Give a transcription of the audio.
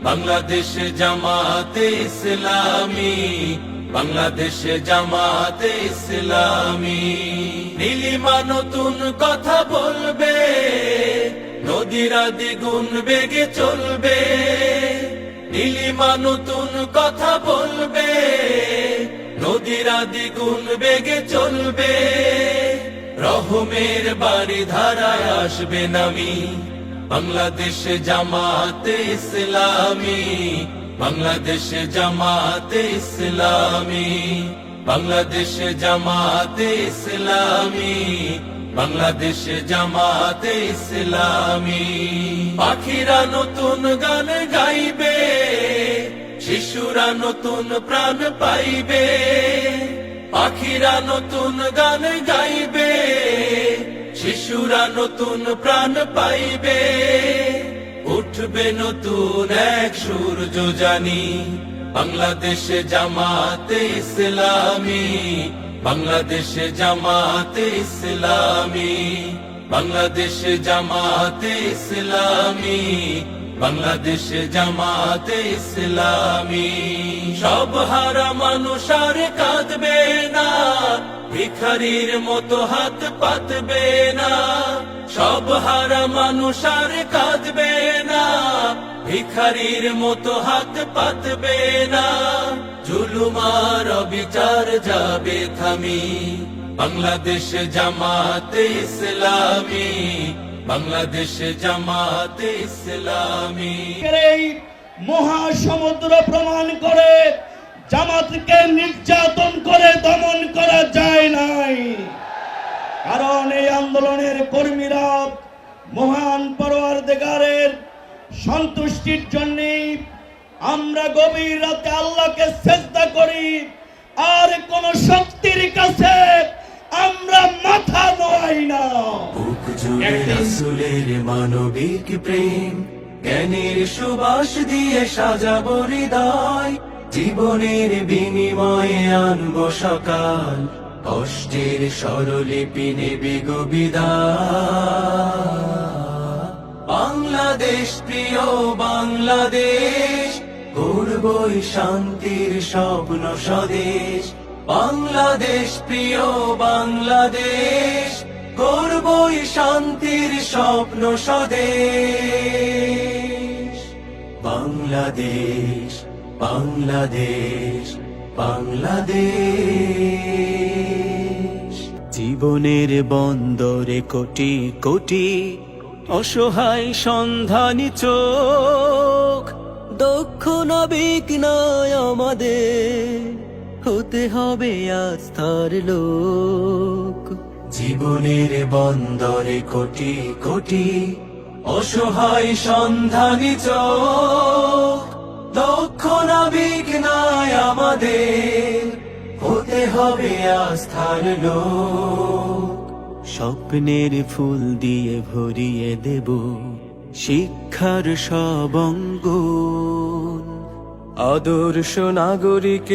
বাংলাদেশ জামাতে ইসলামী, বাংলাদেশ জামাতে ইসলামী। নীলিমা নতুন কথা বলবে, নদীরা দ্বিগুণ বেগে চলবে। নীলিমা নতুন কথা বলবে, নদীরা দ্বিগুণ বেগে চলবে। রহমের বাড়ি ধারায় আসবে নামি, বাংলাদেশ জামাতে ইসলামী, বাংলাদেশ জামাতে ইসলামী, বাংলাদেশ জামাতে ইসলামী, বাংলাদেশ জামাতে ইসলামী। পাখিরা নতুন গান গাইবে, শিশুরা নতুন প্রাণ পাইবে। পাখিরা নতুন গান গাইবে, শিশুরা নতুন প্রাণ পাইবে। উঠবে নতুন এক সূর্য জানি, বাংলাদেশ জামাতে ইসলামী, বাংলাদেশ জামাতে ইসলামী, বাংলাদেশ জামাতে ইসলামী, বাংলাদেশ জামাতে ইসলামী। সব হারা মানুষ আর কাঁদবে না, ভিখারির মতো হাত পাতবে না। সব হারা মানুষ আর কাঁদবে না, ভিখারির মতো হাত পাতবে না। জুলুমার অবিচার যাবে থামি, বাংলাদেশ জামাতে ইসলামী, বাংলাদেশ জামাতে ইসলামী। এই মহাসমুদ্র প্রমাণ করে জামাতকে নির্যাতন করে দমন করা যায় নাই। কারণ এই আন্দোলনের কর্মীরা মহান পরওয়ারদিগারের সন্তুষ্টির জন্য আমরা গভীর রাতে আল্লাহকে সিজদা করি, আর কোন শক্তির কাছে আমরা মাথা নোয়াই না। রাসূলের মানবিক প্রেম, জ্ঞানের সুবাস দিয়ে সাজাবো হৃদয়। জীবনের বিনিময়ে আনবো সকাল, কষ্টের স্বরলিপি নেবে গো বিদায়। বাংলাদেশ প্রিয় বাংলাদেশ, গড়বই শান্তির স্বপ্ন স্বদেশ। বাংলাদেশ প্রিয় বাংলাদেশ, গড়বই শান্তির স্বপ্ন স্বদেশ। বাংলাদেশ বাংলাদেশ বাংলাদেশ। জীবনের বন্দরে কোটি কোটি অসহায় সন্ধানী চোখ, দক্ষ নাবিক নয় আমাদের, হতে হবে আস্থার লোক। জীবনের বন্দরে কোটি কোটি অসহায় সন্ধানী চোখ, দক্ষ নাবিক নাই আমাদের, হতে হবে আস্থার লোক। স্বপ্নের ফুল দিয়ে ভরিয়ে দেব শিক্ষার সব অঙ্গন, আদর্শ নাগরিক